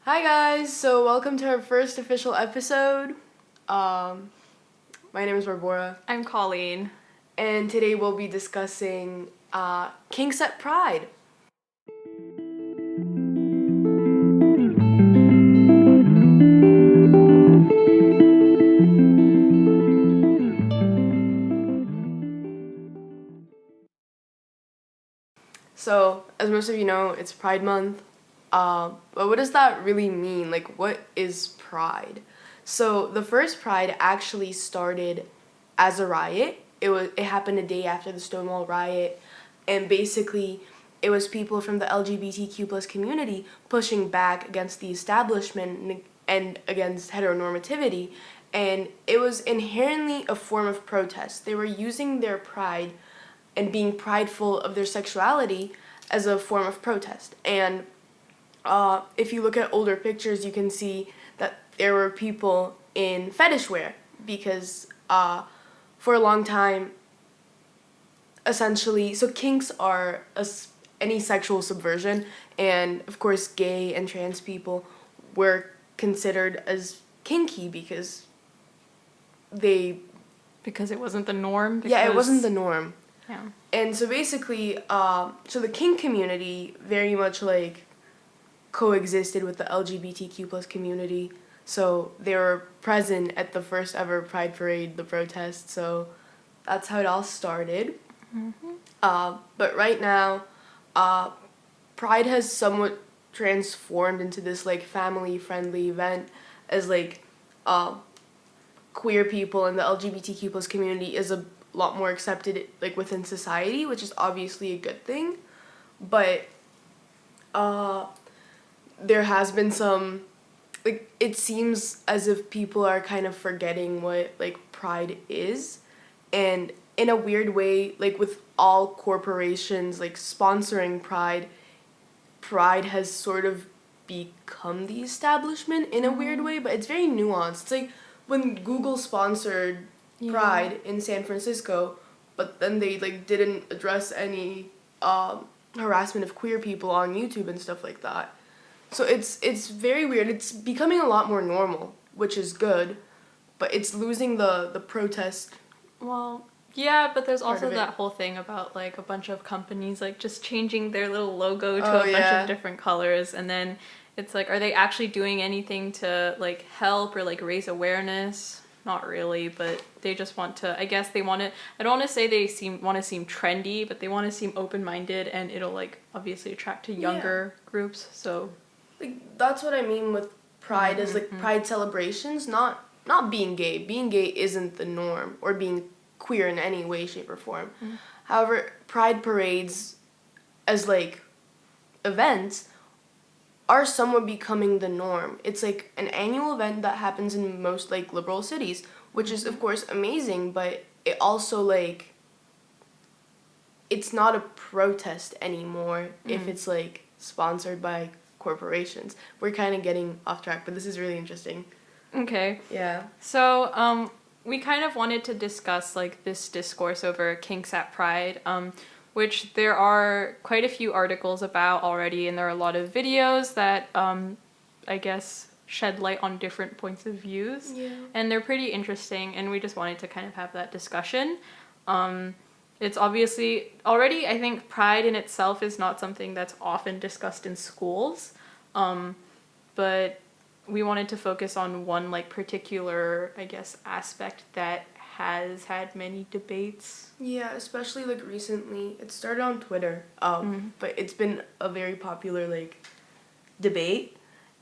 Hi guys, so welcome to our first official episode. My name is Barbara, I'm Colleen. and today we'll be discussing kinks at Pride. So, as most of you know, it's Pride Month. But what does that really mean? Like, what is Pride? So, the first Pride actually started as a riot. It happened a day after the Stonewall riot, and basically, it was people from the LGBTQ plus community pushing back against the establishment and against heteronormativity, and it was inherently a form of protest. They were using their pride and being prideful of their sexuality as a form of protest. And if you look at older pictures, you can see that there were people in fetish wear because for a long time, essentially, so kinks are any sexual subversion, and of course, gay and trans people were considered as kinky because they. Because it wasn't the norm? Yeah, it wasn't the norm. Yeah. And so basically, so the kink community very much like coexisted with the LGBTQ plus community. So they were present at the first ever Pride Parade, the protest. So that's how it all started. Mm-hmm. But right now, Pride has somewhat transformed into this like family friendly event as like queer people in the LGBTQ plus community is a lot more accepted like within society, which is obviously a good thing. But there has been some like it seems as if people are kind of forgetting what like pride is, and in a weird way, like with all corporations like sponsoring pride has sort of become the establishment in a weird way, but it's very nuanced. It's like when Google sponsored Pride in San Francisco, but then they like didn't address any harassment of queer people on YouTube and stuff like that. So it's very weird. It's becoming a lot more normal, which is good, but it's losing the protest. Well, yeah, but there's also of it. that whole thing about like a bunch of companies like just changing their little logo to Oh, a bunch yeah. of different colors, and then it's like, are they actually doing anything to like help or like raise awareness? Not really, but they just want to, I guess they want to, I don't want to say they want to seem trendy, but they want to seem open-minded, and it'll like obviously attract to younger groups, so. Like that's what I mean with pride is like pride celebrations, not being gay. Being gay isn't the norm, or being queer in any way, shape, or form. However, pride parades as like events are somewhat becoming the norm. It's like an annual event that happens in most like liberal cities, which is of course amazing, but it also like it's not a protest anymore if it's like sponsored by corporations. We're kind of getting off track, but this is really interesting. Okay. Yeah. So, we kind of wanted to discuss like this discourse over kinks at Pride, which there are quite a few articles about already, and there are a lot of videos that I guess shed light on different points of views. Yeah. And they're pretty interesting, and we just wanted to kind of have that discussion. It's obviously already, I think pride in itself is not something that's often discussed in schools, but we wanted to focus on one like particular, I guess, aspect that has had many debates. Yeah, especially like recently. It started on Twitter, but it's been a very popular like debate,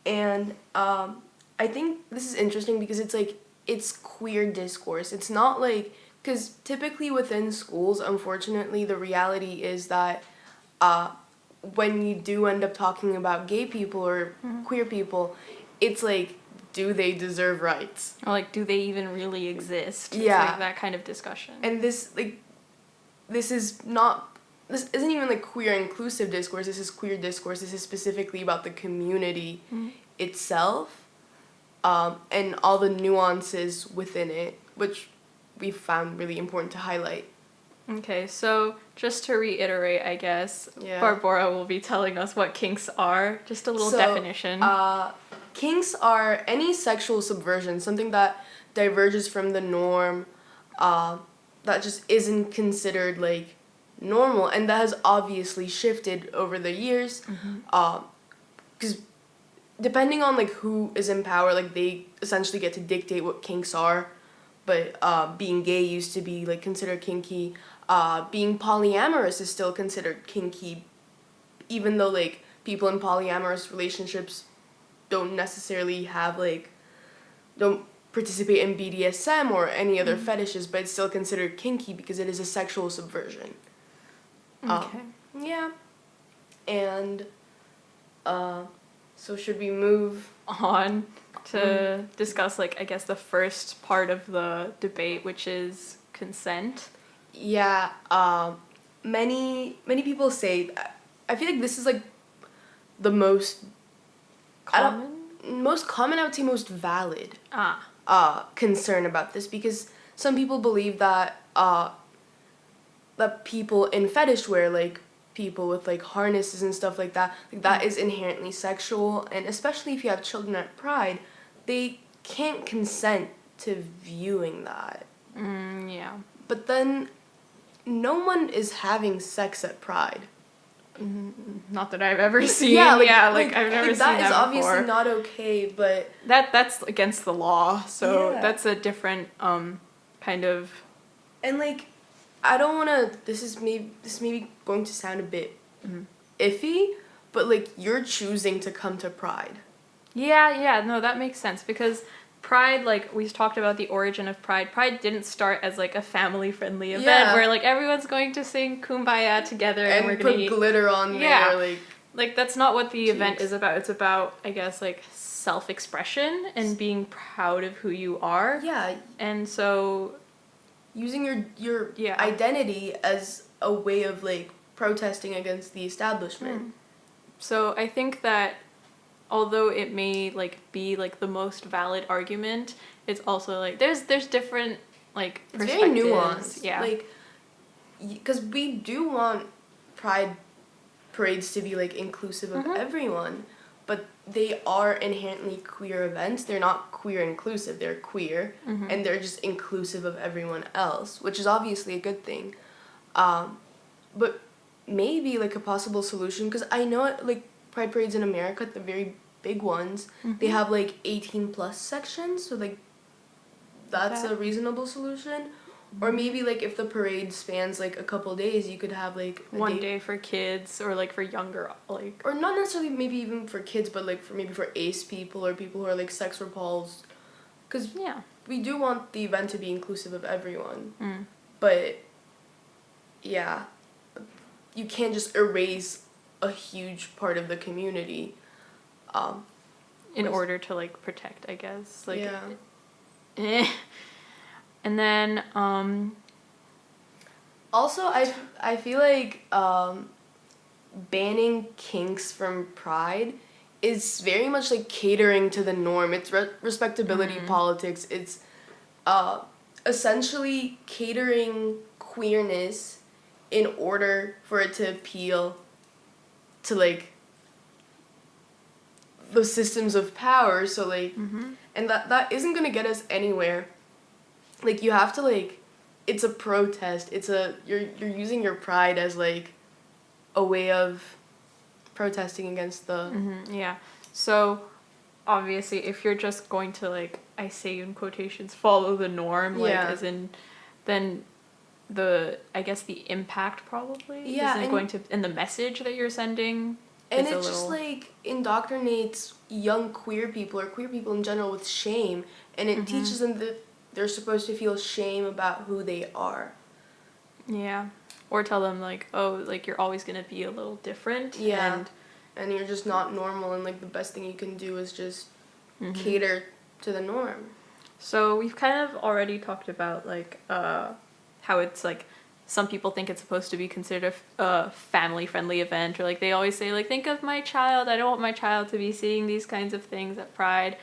and I think this is interesting because it's like it's queer discourse. It's not like because typically within schools, unfortunately, the reality is that when you do end up talking about gay people or queer people, it's like, do they deserve rights? Or like, do they even really exist? Yeah. It's like that kind of discussion. And this isn't even like queer inclusive discourse. This is queer discourse. This is specifically about the community itself, and all the nuances within it, which we found really important to highlight. Okay, so just to reiterate, I guess, Yeah. Barbara will be telling us what kinks are. Just a little definition. Kinks are any sexual subversion, something that diverges from the norm, that just isn't considered like normal, and that has obviously shifted over the years. Because depending on like who is in power, like they essentially get to dictate what kinks are. But being gay used to be like considered kinky. Being polyamorous is still considered kinky, even though like people in polyamorous relationships don't necessarily have like don't participate in BDSM or any other fetishes, but it's still considered kinky because it is a sexual subversion. Okay. Yeah. And so should we move On to discuss, like, I guess the first part of the debate, which is consent. Yeah, many people say, I feel like this is like the most Common? most common, I would say most valid Ah. concern about this, because some people believe that that people in fetish wear, like people with like harnesses and stuff like that is inherently sexual, and especially if you have children at Pride, they can't consent to viewing that. Yeah. But then no one is having sex at Pride. Not that I've ever seen. Yeah, I've never seen that that is obviously before. not okay, but That's against the law, so Yeah. that's a different kind of. and like I don't want to this may be going to sound a bit iffy, but like you're choosing to come to Pride. Yeah, no, that makes sense, because Pride, like, we talked about the origin of Pride. Pride didn't start as, like, a family-friendly event Yeah. where, like, everyone's going to sing Kumbaya together and we're And gonna put eat. glitter on Yeah. there, Like, that's not what the event Cheeks. is about. It's about, I guess, like, self-expression and being proud of who you are. yeah, And so, using your Yeah. identity as a way of like protesting against the establishment. so I think that although it may, like, be, like, the most valid argument, it's also, like, there's different, like, It's perspectives. very nuanced. Yeah. Like, because we do want Pride parades to be like inclusive of everyone, but they are inherently queer events. They're not queer inclusive. They're queer, and they're just inclusive of everyone else, which is obviously a good thing. But maybe like a possible solution, because I know like Pride parades in America, the very big ones, they have like 18 plus sections, so like that's a reasonable solution. Or maybe like if the parade spans like a couple days, you could have like a One day for kids, or like for younger, like, or not necessarily maybe even for kids, but like for ace people or people who are like sex repulsed, because we do want the event to be inclusive of everyone. But yeah, you can't just erase a huge part of the community in order to, like, protect, I guess, like, yeah. And then Also, I feel like banning kinks from Pride is very much like catering to the norm. It's respectability politics. It's essentially catering queerness in order for it to appeal to like the systems of power. So like, and that isn't gonna get us anywhere. Like you have to like, it's a protest. You're using your pride as like a way of protesting against the yeah. So obviously, if you're just going to, like, I say in quotations, follow the norm, like, as in, then I guess the impact probably isn't going to, and the message that you're sending. And it just like indoctrinates young queer people or queer people in general with shame, and it teaches them that they're supposed to feel shame about who they are. Yeah. Or tell them, like, oh, like, you're always going to be a little different. Yeah. And you're just not normal, and, like, the best thing you can do is just cater to the norm. So we've kind of already talked about, like, how it's, like, some people think it's supposed to be considered a family-friendly event, or, like, they always say, like, think of my child. I don't want my child to be seeing these kinds of things at Pride.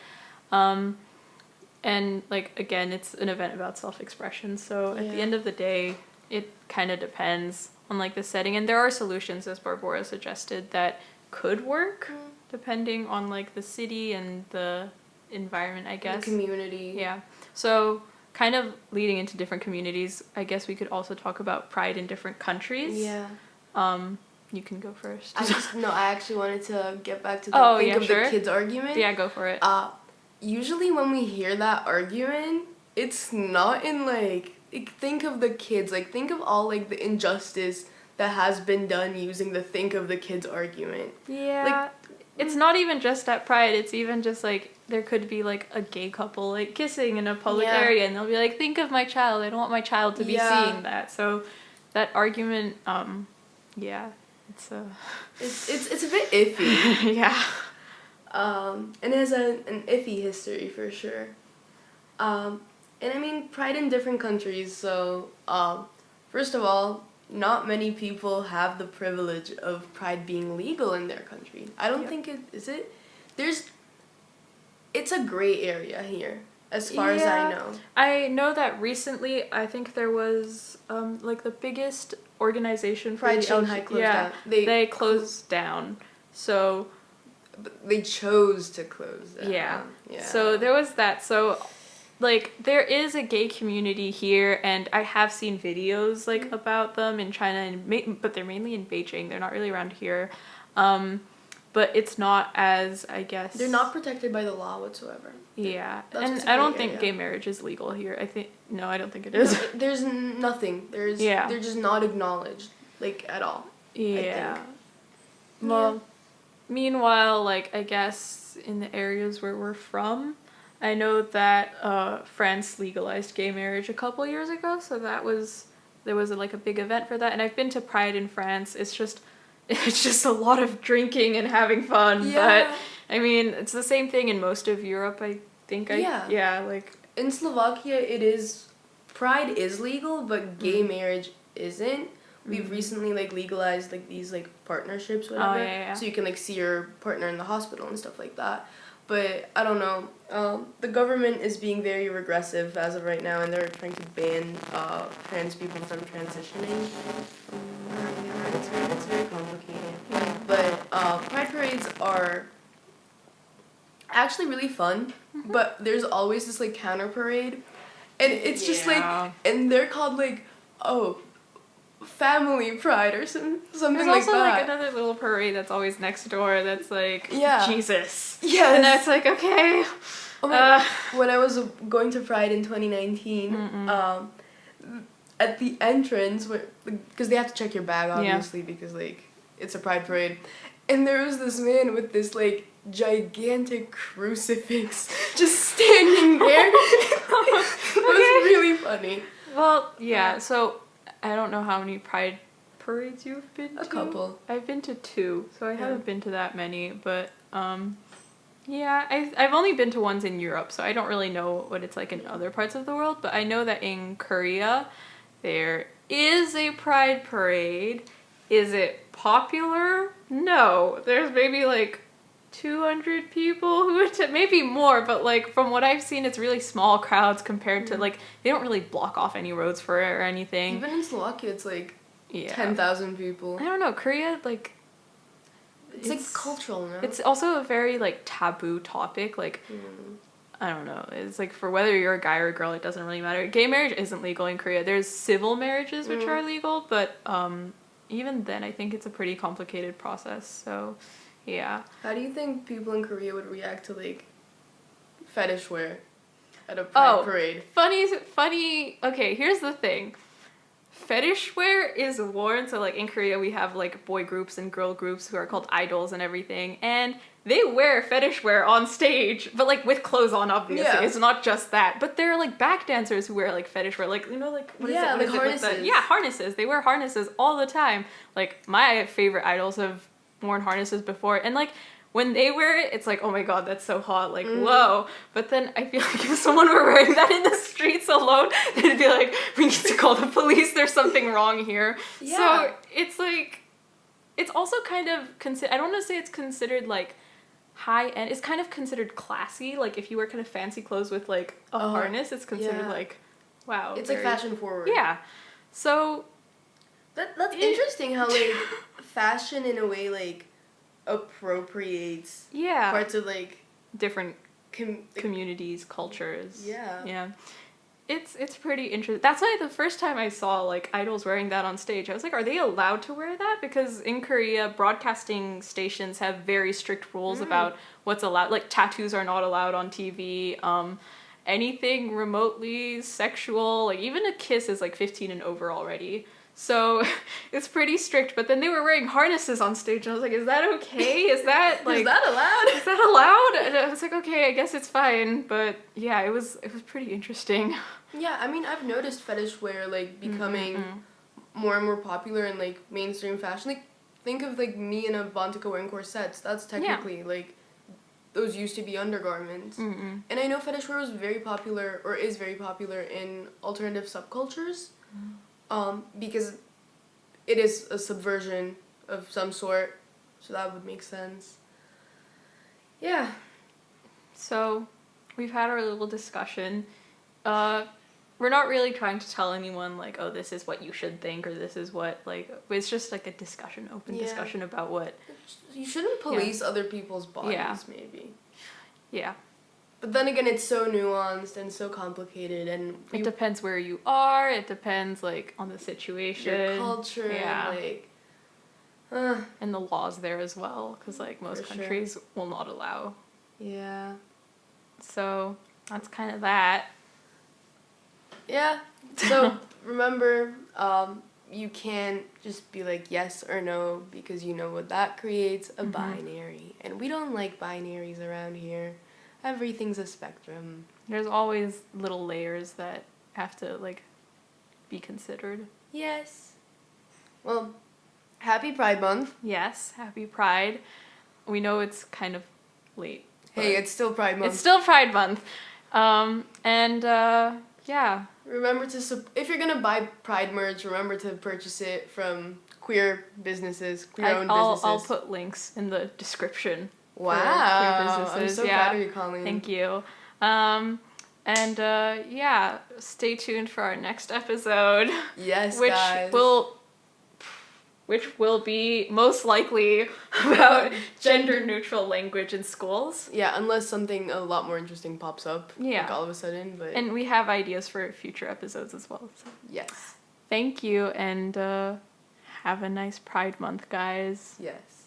And, like, again, it's an event about self-expression, so at the end of the day, it kind of depends on, like, the setting. And there are solutions, as Barbara suggested, that could work. depending on like the city and the environment, I guess. The community. Yeah. So kind of leading into different communities, I guess we could also talk about pride in different countries. Yeah. You can go first. I actually wanted to get back to the the kids argument. Yeah, go for it. Usually when we hear that argument, it's not in like think of the kids, like think of all like the injustice that has been done using the think of the kids argument. Yeah. Like, it's not even just at Pride, it's even just like there could be like a gay couple like kissing in a public area and they'll be like, think of my child, I don't want my child to be seeing that. So that argument, it's a bit iffy. Yeah. And it has an iffy history for sure. And I mean, pride in different countries, so first of all, not many people have the privilege of pride being legal in their country. I don't think is it? It's a gray area here, as far as I know. I know that recently, I think there was like the biggest organization for Pride the Shanghai closed down. They closed down. So they chose to close down. Yeah. So there was that. So like there is a gay community here, and I have seen videos like about them in China, but they're mainly in Beijing. They're not really around here. But it's not as, I guess, they're not protected by the law whatsoever. Yeah. And I don't think gay marriage is legal here. I don't think it is. No, there's nothing. They're just not acknowledged like at all. Yeah. Well, meanwhile, like I guess in the areas where we're from, I know that France legalized gay marriage a couple years ago, so there was like a big event for that, and I've been to Pride in France. It's just a lot of drinking and having fun, but I mean, it's the same thing in most of Europe, I think. Like in Slovakia Pride is legal, but gay marriage isn't. We've recently like legalized like these like partnerships, whatever, so you can like see your partner in the hospital and stuff like that. But I don't know. The government is being very regressive as of right now, and they're trying to ban trans people from transitioning. It's very complicated. But pride parades are actually really fun. But there's always this like counter parade, and it's just like, and they're called like, family pride or something like that. There's also like another little parade that's always next door that's like Jesus. Yes. And that's like, okay. When I was going to Pride in 2019, at the entrance, because they have to check your bag obviously because like it's a Pride parade, and there was this man with this like gigantic crucifix just standing there. It was really funny. Well, so I don't know how many Pride parades you've been to. A couple. I've been to 2, so I haven't been to that many, but I've only been to ones in Europe, so I don't really know what it's like in other parts of the world, but I know that in Korea there is a Pride parade. Is it popular? No. There's maybe like 200 people who attend, maybe more, but like from what I've seen, it's really small crowds compared to like, they don't really block off any roads for it or anything. Even in Slovakia, it's like 10,000 people. I don't know, Korea, like, it's like cultural, no? It's also a very like taboo topic, like, I don't know, it's like for whether you're a guy or a girl, it doesn't really matter. Gay marriage isn't legal in Korea. There's civil marriages which are legal, but even then I think it's a pretty complicated process, so yeah. How do you think people in Korea would react to like fetish wear at a Pride parade? Funny. Okay, here's the thing. Fetish wear is worn, so like in Korea we have like boy groups and girl groups who are called idols and everything, and they wear fetish wear on stage, but like with clothes on, obviously. Yeah. It's not just that. But there are like back dancers who wear like fetish wear, like, you know, like, what is it? Like harnesses. Harnesses. They wear harnesses all the time. Like my favorite idols have worn harnesses before, and like when they wear it, it's like, oh my god, that's so hot, like whoa. But then I feel like if someone were wearing that in the streets alone, they'd be like, we need to call the police, there's something wrong here. So it's like, it's also kind of I don't want to say it's considered like high end, it's kind of considered classy. Like if you wear kind of fancy clothes with like a harness, it's considered like, wow, it's like fashion forward. So that's interesting how like fashion in a way like appropriates Yeah. parts of like Different communities, cultures. Yeah. Yeah. It's pretty interesting. That's why the first time I saw like idols wearing that on stage, I was like, are they allowed to wear that? Because in Korea, broadcasting stations have very strict rules about what's allowed. Like tattoos are not allowed on TV. Anything remotely sexual, like even a kiss is like 15 and over already. So it's pretty strict, but then they were wearing harnesses on stage and I was like, is that okay? Is that like Is that allowed? Is that allowed? And I was like, okay, I guess it's fine. But yeah, it was pretty interesting. Yeah, I mean, I've noticed fetish wear like becoming more and more popular in like mainstream fashion. Like think of like me and Avantika wearing corsets. That's technically like those used to be undergarments. And I know fetish wear was very popular or is very popular in alternative subcultures. Because it is a subversion of some sort, so that would make sense. Yeah. So we've had our little discussion. We're not really trying to tell anyone like, oh, this is what you should think or this is what like. It's just like a discussion, open discussion about what. You shouldn't police other people's bodies, maybe. Yeah. But then again, it's so nuanced and so complicated, and it depends where you are. It depends like on the situation, your culture, and like, and the laws there as well, because like most countries will not allow. Yeah. So that's kind of that. Yeah. So remember, you can't just be like yes or no because you know what that creates a binary, and we don't like binaries around here. Everything's a spectrum. There's always little layers that have to, like, be considered. Yes. Well, happy Pride Month. Yes, happy Pride. We know it's kind of late. Hey, it's still Pride Month. It's still Pride Month. Yeah. Remember to, if you're gonna buy Pride merch, remember to purchase it from queer businesses, queer-owned businesses. I'll put links in the description. Wow, I'm so proud of you, Colleen. Thank you. Stay tuned for our next episode. Yes, guys. Which will be most likely about gender-neutral language in schools. Yeah, unless something a lot more interesting pops up. Yeah. Like all of a sudden, but... And we have ideas for future episodes as well. So. Yes. Thank you, and have a nice Pride Month, guys. Yes.